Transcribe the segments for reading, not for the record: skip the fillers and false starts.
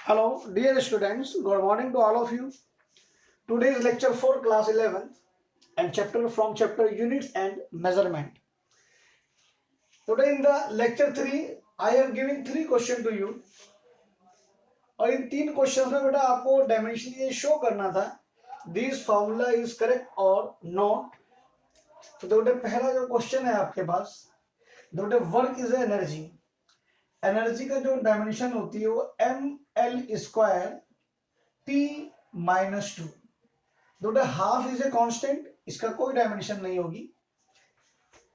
Hello, dear students. Good morning to all of you. Today is lecture for class 11 and chapter units and measurement. Today in the lecture 3, I am giving 3 questions to you. और इन 3 questions में बेटा आपको dimension ये show करना था this formula is correct और not. तो बेटा पहला जो क्वेश्चन है आपके पास, बेटा वर्क इज एनर्जी. एनर्जी का जो डायमेंशन होती है वो ml² t-2. बेटा हाफ इज ए कांस्टेंट, इसका कोई डायमेंशन नहीं होगी.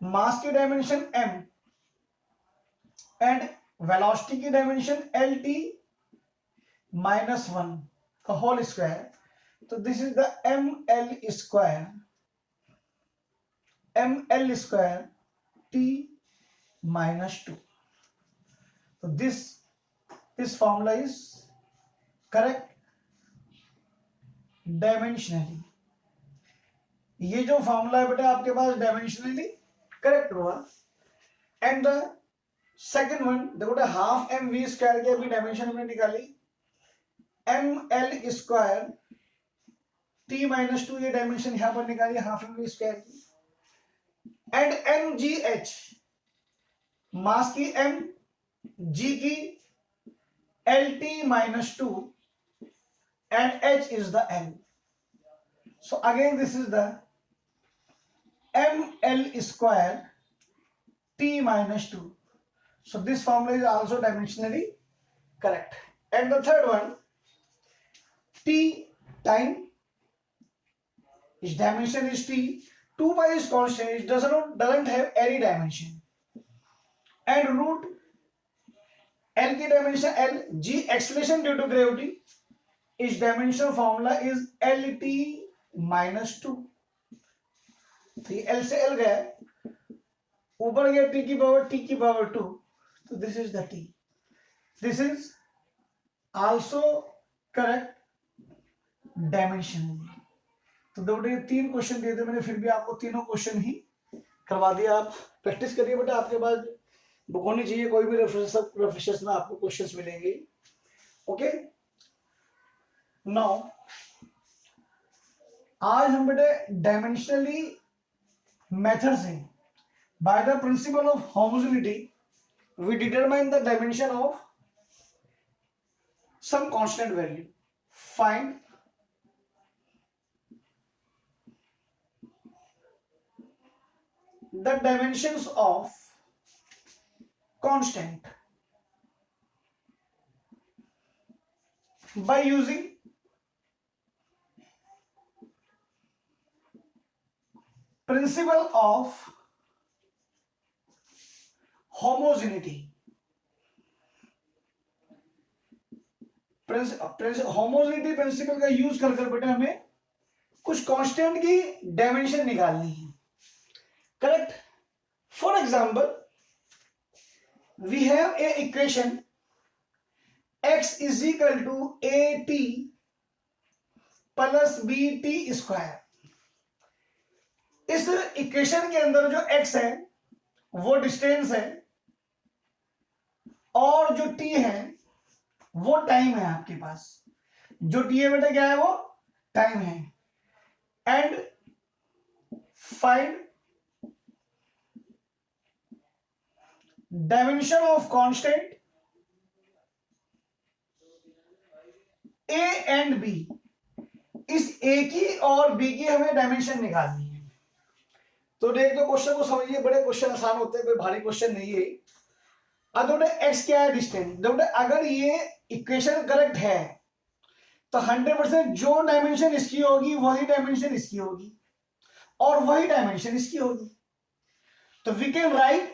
मास की डायमेंशन m एंड वेलोसिटी की डायमेंशन lt -1 का होल स्क्वायर. तो this is the ml² t-2. So this formula is correct dimensionally. ये जो फॉर्मूला है बेटा आपके पास डायमेंशनली करेक्ट हुआ. एंड द सेकेंड वन देखो बेटा हाफ mv² की अभी डायमेंशन हमने निकाली. ml² t-2 ये डायमेंशन यहां पर निकाली हाफ mv² की. एंड mgh मास की m, g की lt-2 and h is the L. So again this is the ml² t-2. So this formula is also dimensionally correct. And the third one, t time, its dimension is t. 2 pi is constant, it doesn't have any dimension. And root L की dimension L, g acceleration due to gravity, its dimensional formula is lt-2. तो L से L गया, ऊपर गया t की power 2. तो this is the t. This is also correct dimensionally. तो बेटा ये 3 क्वेश्चन दिए थे मैंने, फिर भी आपको तीनों क्वेश्चन ही करवा दिया. आप प्रैक्टिस करिए बेटा, आपके पास बुक होनी चाहिए, कोई भी रेफरेंस में आपको क्वेश्चंस मिलेंगे. ओके, नाउ आज हम बेटे डायमेंशनली मेथड से by the principle of homogeneity we determine the dimension of some constant value. Find the dimensions of constant by using principle of homogeneity. Homogeneity principle का use कर बेटा हमें कुछ कांस्टेंट की डायमेंशन निकालनी है. Correct. For example we have a equation x is equal to at plus bt². इस equation के अंदर जो x है वो डिस्टेंस है और जो t है वो टाइम है. आपके पास जो t है बेटा क्या है, वो टाइम है. And find dimension of constant a and b. इस a की और b की हमें डायमेंशन निकालनी है. तो देख दो क्वेश्चन को समझिए, बड़े क्वेश्चन आसान होते हैं, कोई भारी क्वेश्चन नहीं है. अब देखो x क्या है, डिस्टेंस. देखो अगर ये इक्वेशन करेक्ट है तो 100% जो डायमेंशन इसकी होगी वही डायमेंशन इसकी होगी और वही डायमेंशन इसकी होगी. तो we can write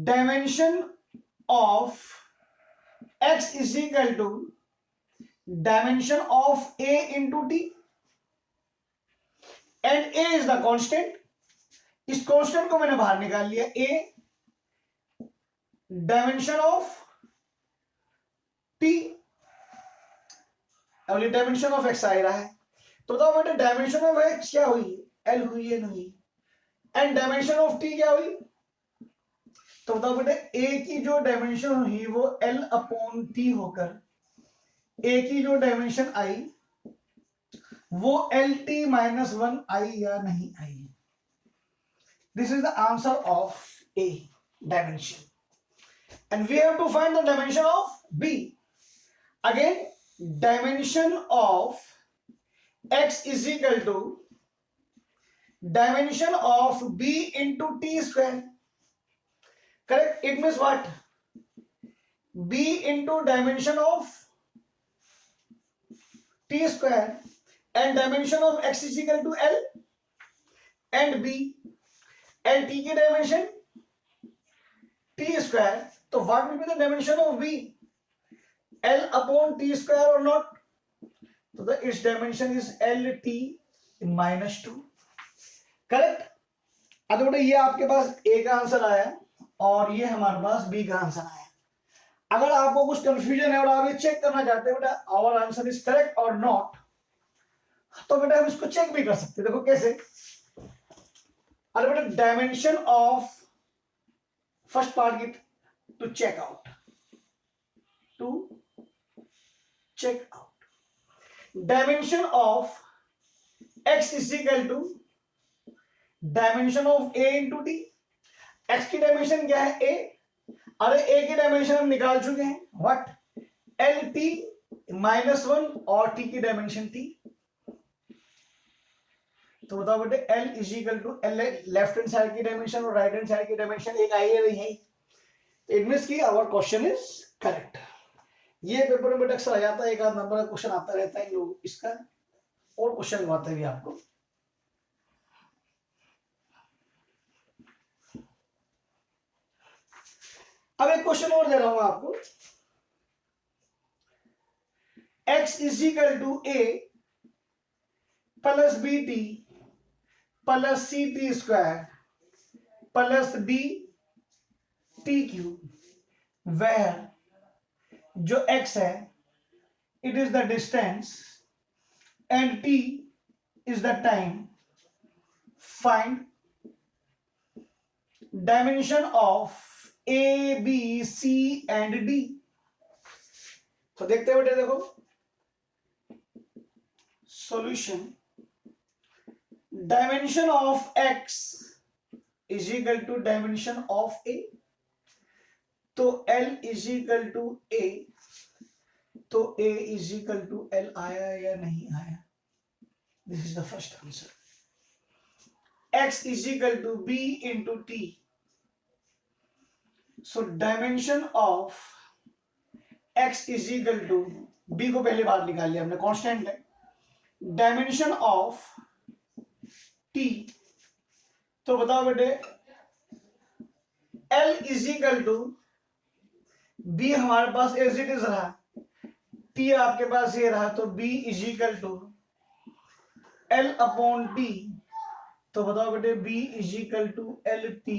dimension of x is equal to dimension of a into t and a is the constant. इस constant को मैंने बाहर निकाल लिया. a dimension of t और ये dimension of x आ रहा है. तो बताओ बेटा dimension of x क्या हुई, l हुई है नहीं, एंड dimension of t क्या हुई. तो बताओ बेटे ए की जो डायमेंशन हुई वो L/T होकर ए की जो डायमेंशन आई वो LT माइनस 1 आई या नहीं आई। This is the answer of a dimension and we have to find the dimension of B. Again, dimension of X is equal to dimension of B into T square. Correct? It means what? B into dimension of T square and dimension of X is equal to L and B and T की dimension T square. So what will be the dimension of B? L upon T square or not? So the its dimension is LT minus 2. Correct. अब बेटा ये आपके पास A का answer आया और ये हमारे पास B का आंसर आया। अगर आपको कुछ कंफ्यूजन है और आप ये चेक करना चाहते हैं बेटा आवर आंसर इज करेक्ट और नॉट, तो बेटा हम इसको चेक भी कर सकते हैं। देखो कैसे। अरे बेटा डायमेंशन ऑफ फर्स्ट पार्ट की to check out dimension of X is equal to dimension of A into T। X की डायमेंशन क्या है A, अरे A की डायमेंशन हम निकाल चुके हैं व्हाट LT माइनस 1 और T की डायमेंशन T। तो बताओ बेटे L is equal to L left hand side की डायमेंशन और राइट हैंड साइड की डायमेंशन एक आई है नहीं है। इट मींस कि आवर क्वेश्चन इज करेक्ट। ये पेपर में बेटा अक्सर आ जाता है, एक आध नंबर का क्वेश्चन आता रहता है जो इसका और क्वेश्चन लगाते हैं आपको। अब एक क्वेश्चन और दे रहा हूं आपको। x is equal to a plus bt plus ct square plus d T cube, where जो x है it is the distance and t is the time, find dimension of a b c and d। तो देखते हैं बेटे, देखो solution dimension of x is equal to dimension of a। तो L is equal to A, तो A is equal to L आया या नहीं आया? This is the first answer. X is equal to B into T। So dimension of X is equal to B को पहले बार निकाल लिया हमने, कांस्टेंट है। डायमेंशन ऑफ T, तो बताओ बेटे L is equal to B हमारे पास एज इट इज रहा, T आपके पास ये रहा, तो B is equal to L upon T। तो बताओ बेटे B is equal to LT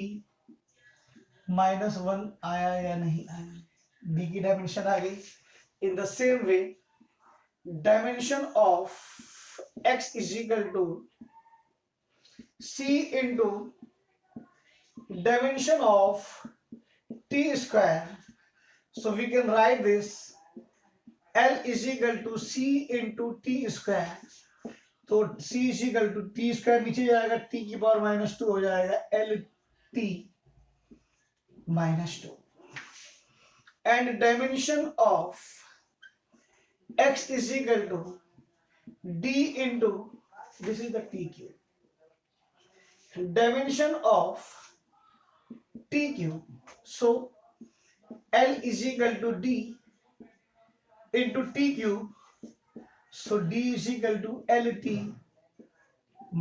minus 1 आया या नहीं आया? B की डायमेंशन आ गई। In the same way dimension of X is equal to C into dimension of T square. So we can write this L is equal to C into T square। तो C is equal to T square नीचे जाएगा, T की power minus 2 हो जाएगा LT minus 2। And dimension of X is equal to D into this is the T cube, dimension of T cube। So L is equal to D into T cube, so D is equal to LT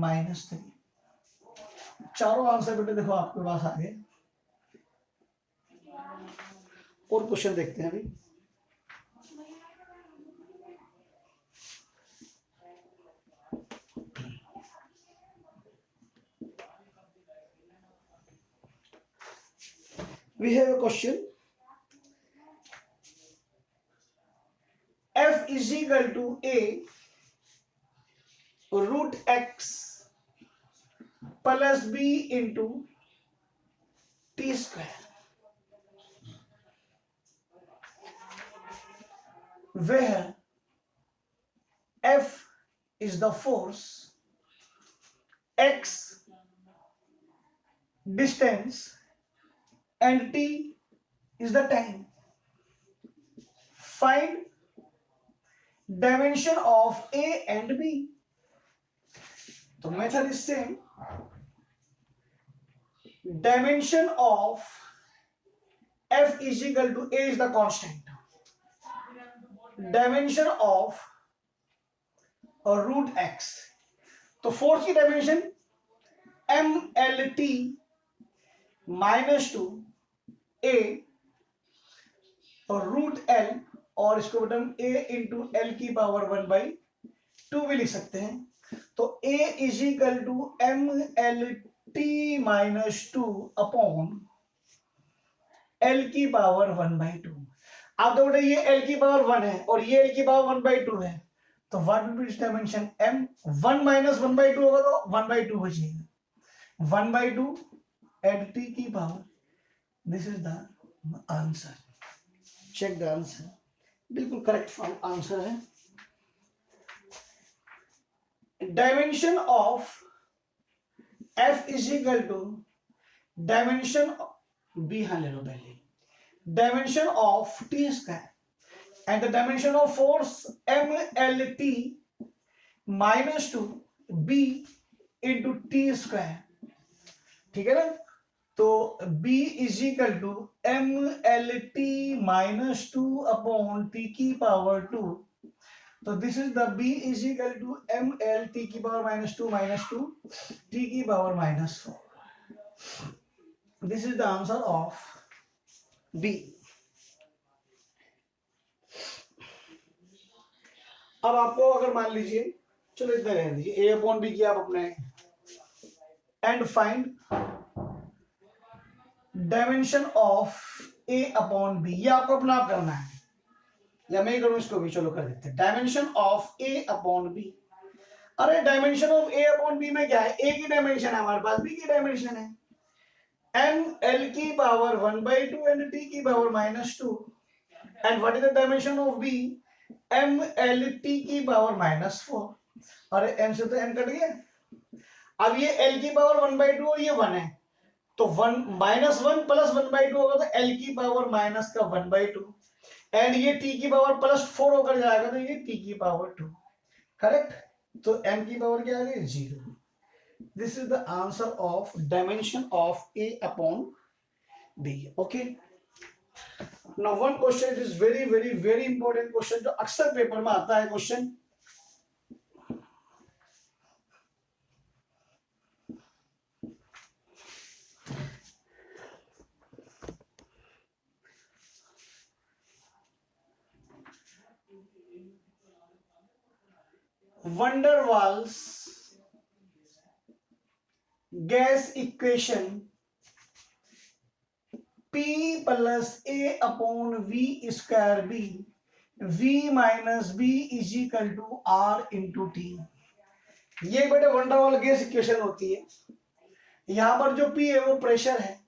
minus 3। चारों answer बेटे देखो आपके पास आ गए। और question देखते हैं अभी। We have a question। F is equal to A root x plus b into t square, where is the force, x distance, and t is the time. Find dimension of A and B. तो method is same. Dimension of F is equal to A is the constant. Dimension of root x. तो force की dimension MLT -2 A और root L, और इसको बटन A into L की power 1/2 भी लिख सकते हैं। तो A is equal to MLT -2 upon L की पावर 1/2। आप देखो ये L की पावर 1 है और ये L की पावर 1/2 है, तो what will be its dimension? M 1 - 1/2 होगा तो 1/2 बचेगा। 1/2 एट T की पावर। This is the answer. Check the answer, बिल्कुल करेक्ट आंसर है। Dimension of F is equal to dimension B, हाँ ले लो पहले, dimension of T square and the dimension of force MLT -2 B into T square. ठीक है ना? तो B is equal to MLT -2 upon T की पावर 2। तो this is the B is equal to MLT की पावर -2 T की power -4। This is the answer of B। अब आपको अगर मान लीजिए, चलो इतना रहने दीजिए, A अपॉन B की आप अपने and find dimension of A upon B। ये आपको अपना आप करना है या मैं करूं इसको भी? चलो कर देते हैं। Dimension of A upon B। अरे dimension of A upon B में क्या है? A की डायमेंशन है हमारे पास, B की डायमेंशन है ML की पावर 1/2 एंड T की power -2। And what is the dimension of B? MLT की पावर -4। अरे M से तो M कट गया। अब ये L की पावर 1/2 और ये 1 है, तो 1 -1 प्लस 1/2 होगा तो L की पावर माइनस का 1/2 एंड ये T की पावर +4 होकर जाएगा तो ये T की पावर 2। करेक्ट? तो M की पावर क्या आ गई? 0। This is the answer of dimension of A upon B। Okay, now one question is very very very important question, जो अक्सर पेपर में आता है question. Van der Waals gas equation P + A upon V square B, V - B is equal टू R into T। ये बेटे wonder वाल gas equation होती है। यहां पर जो P है वो प्रेशर है,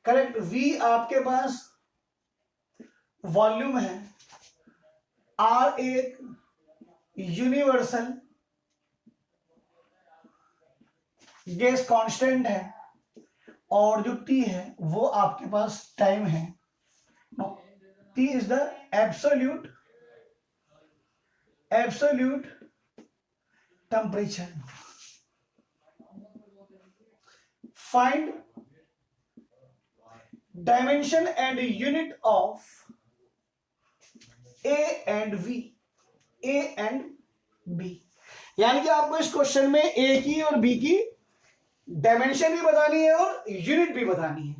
करेक्ट? V आपके पास वॉल्यूम है, R एक यूनिवर्सल गैस कांस्टेंट है, और जो T है वो आपके पास टाइम है। T is the absolute temperature. Find dimension and unit of A and V, A and B। यानी कि आपको इस क्वेश्चन में A की और B की डायमेंशन भी बतानी है और यूनिट भी बतानी है।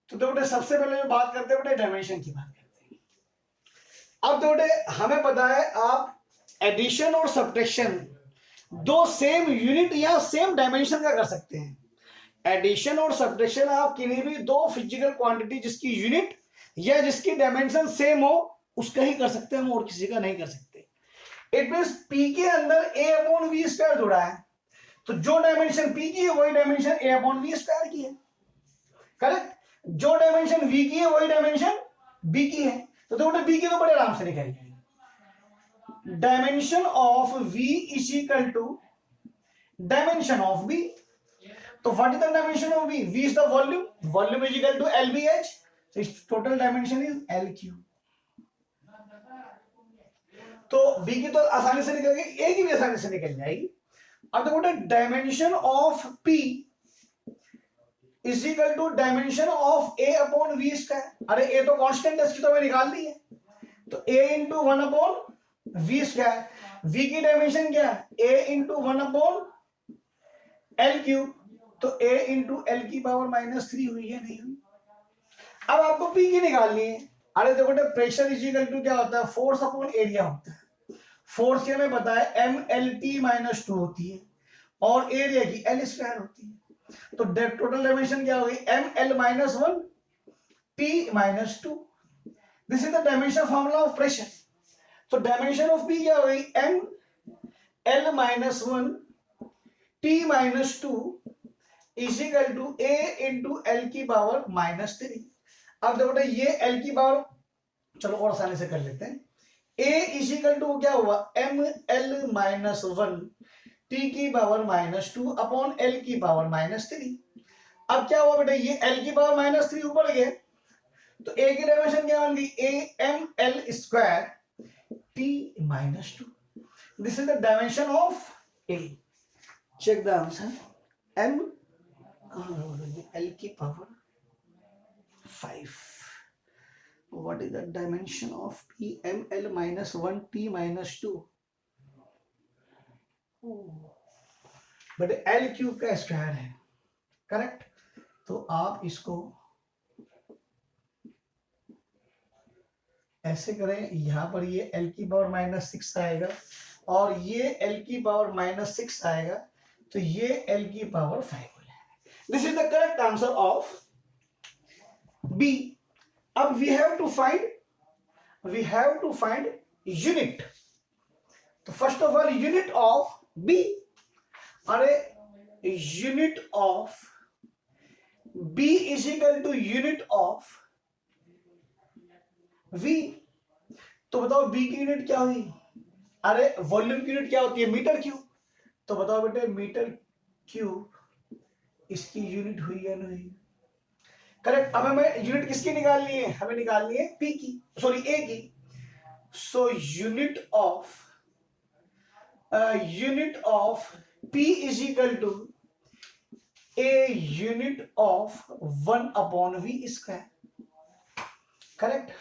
तो बेटे सबसे पहले जो बात करते हैं बेटे डायमेंशन की बात करते हैं। अब बेटे हमें पता है आप एडिशन और सब्ट्रैक्शन दो सेम यूनिट या सेम डायमेंशन का कर सकते हैं। एडिशन और सब्ट्रैक्शन आप किन्हीं भी दो फिजिकल क्वांटिटी जिसकी यूनिट या जिसकी डायमेंशन सेम हो उसका ही कर सकते हैं, हम और किसी का नहीं कर सकते। इट मींस P के अंदर A अपॉन V स्क्वायर जुड़ा है, तो जो डायमेंशन P की है वही dimension A upon V square की है। करेक्ट? जो डायमेंशन V की है वही डायमेंशन B की है। तो बेटा B की तो बड़े आराम से निकल जाएगी। Dimension of v is equal to dimension of b. तो what is the dimension of v? v is the volume, volume is equal to lbh, so its total dimension is l3. तो b की तो आसानी से निकल गई, a की भी आसानी से निकल जाएगी. अब देखो dimension of p is equal to dimension of a upon v square. अरे a तो कांस्टेंट है, इसकी तो हमें निकाल दी है, तो a into 1 upon v square. v की डायमेंशन क्या है? a into 1 upon l cube. तो a इंटू l की पावर -3 हुई है, नहीं हुई? अब आपको p की निकालनी है. अरे देखो प्रेशर इज इक्वल टू क्या होता है? फोर्स अपॉन एरिया होता है. फोर्स की हमें पता है mLT-2 होती है और एरिया की l स्क्वायर होती है. तो टोटल डायमेंशन क्या होगी? ml-1 t-2. This is the dimension formula of pressure. तो डायमेंशन ऑफ p क्या होगी? ml-1 t-2 is equal to a into l की पावर -3. अब देखो ये l की पावर, चलो और आसानी से कर लेते हैं. a इज इक्वल टू क्या हुआ? ml-1 t की पावर -2 अपॉन l की पावर -3. अब क्या हुआ बेटा? ये l की पावर -3 ऊपर गया, तो a की डायमेंशन क्या बन गई? a ml square t-2. This is the dimension of a. Check the answer. m l की power 5. What is the dimension of p? ml-1 t-2. But l cube का स्क्वायर है, करेक्ट. तो आप इसको ऐसे करें, यहां पर ये l की पावर -6 आएगा और ये l की पावर -6 आएगा, तो ये l की पावर 5 हो जाएगा. This is the correct answer of b. अब we have to find unit. तो first of all unit of b. अरे unit of b is equal to unit of v. तो बताओ b की यूनिट क्या हुई? अरे वॉल्यूम की यूनिट क्या होती है? Metre cube. तो बताओ बेटे मीटर क्यूब इसकी यूनिट हुई या नहीं? करेक्ट. अब हमें यूनिट किसकी निकालनी है? हमें निकालनी है p की, सॉरी a की. So unit of p is equal to a unit of 1 upon v square. Correct.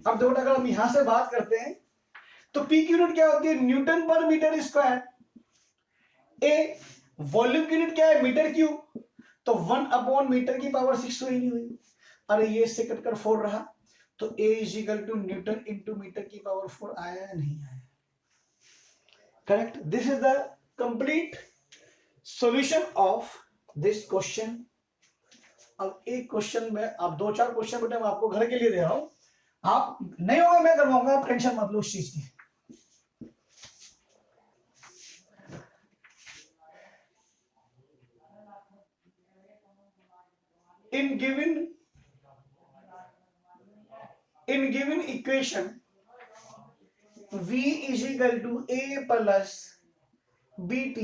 अब देखो अगर हम यहां से बात करते हैं तो p की यूनिट क्या होती है? न्यूटन पर मीटर स्क्वायर. a वॉल्यूम की यूनिट क्या है? Metre cube. तो 1 अपॉन मीटर की पावर 6 हुई नहीं हुई? अरे ये से कटकर 4 रहा, तो a is equal to newton into metre की पावर 4 आया या नहीं आया? Correct. This is the complete solution of this question. अब एक क्वेश्चन में आप 2-4 क्वेश्चन बेटा मैं आपको घर के लिए दे रहा हूं. आप नहीं होगा मैं करवाऊंगा, आप टेंशन मत लो उस चीज की. in given equation v is equal to a plus bt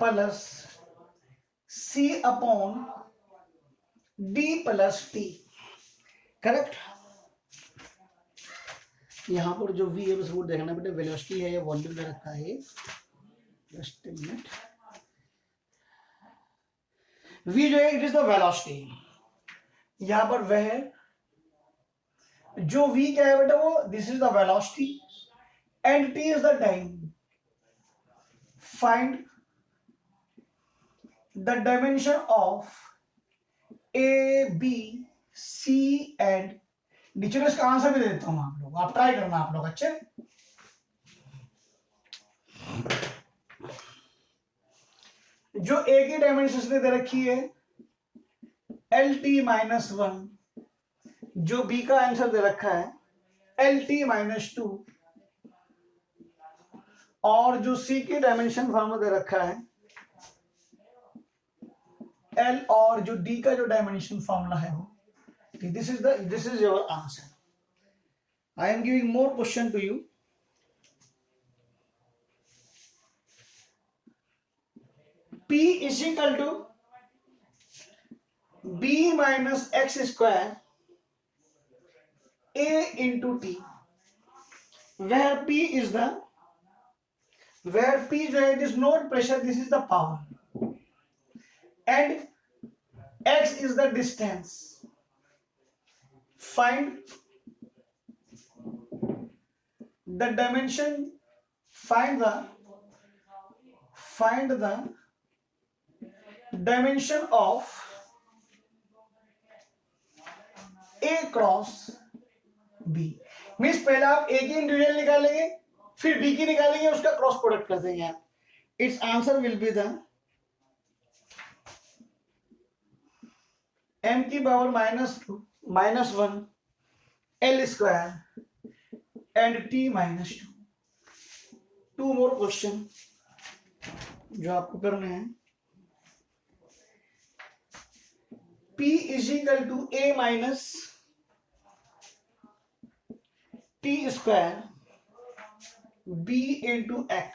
plus c upon d plus t. Correct. यहां पर जो v है बस वो देखना बेटा, वेलोसिटी है या वॉल्यूम दे रखा है. Just a minute. v जो है इट इज द वेलोसिटी. यहां पर वह है जो v क्या है बेटा? वो this is the velocity and t is the time. Find the dimension of a b c and D. चलो इसका आंसर भी दे देता हूं, आप लोग आप ट्राई करना आप लोग. अच्छे. जो a की डायमेंशन दे रखी है LT-1, जो b का आंसर दे रखा है LT-2, और जो c की डायमेंशन फॉर्मूला दे रखा है L, और जो d का जो डायमेंशन फॉर्मूला है वो. This is your answer. I am giving more question to you. P is equal to B minus x square A into T, where P is the, where P जो है it is not pressure, this is the power, and x is the distance. Find the dimension, find the dimension of A cross B. Means पहले आप A की individual निकालेंगे, फिर B की निकालेंगे, उसका क्रॉस प्रोडक्ट कर देंगे आप. It's answer will be the m की power -1 L square and T -2. 2 more question जो आपको करने हैं. P is equal to A minus T square B into X.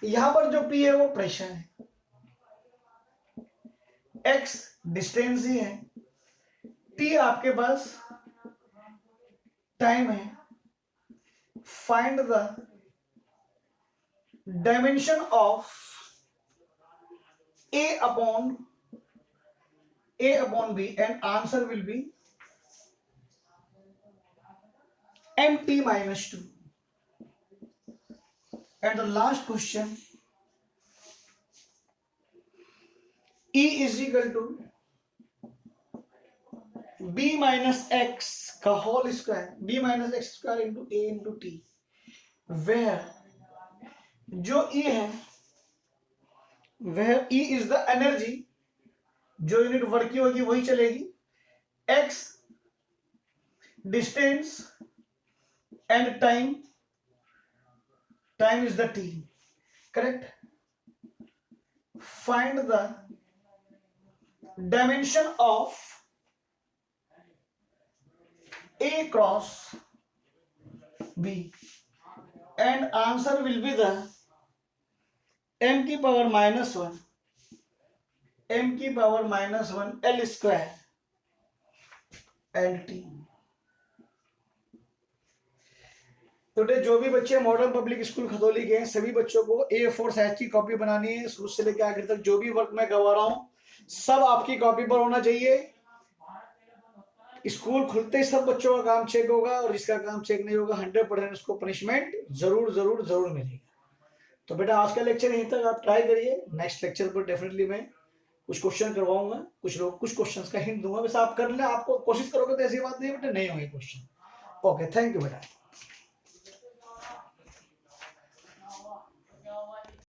यहां पर जो P है वो प्रेशर है, X डिस्टेंस ही है, T आपके पास टाइम है. Find the dimension of A upon B, and answer will be mt -2. And the last question, E is equal to B minus x का whole square, B minus x square into A into T, where जो E है, where E is the energy, जो unit work की होगी वही चलेगी, x distance and time is the t. Correct? Find the dimension of A cross B, and answer will be the m की power -1 L square and T. Today जो भी बच्चे modern public school Khatauli के हैं, सभी बच्चों को A4 साइज की कॉपी बनानी है. शुरू से लेकर आखिर तक जो भी वर्क मैं करवा रहा हूं सब आपकी कॉपी पर होना चाहिए. स्कूल खुलते ही सब बच्चों का काम चेक होगा, और जिसका काम चेक नहीं होगा 100% उसको पनिशमेंट जरूर मिलेगी. तो बेटा आज का लेक्चर यहीं तक, आप ट्राई करिए. नेक्स्ट लेक्चर पर डेफिनेटली मैं कुछ क्वेश्चन करवाऊंगा, कुछ क्वेश्चंस का हिंट दूंगा. वैसे आप कर ले, आपको कोशिश करोगे तो ऐसी बात नहीं बेटा नहीं होंगे क्वेश्चन. ओके, थैंक यू बेटा.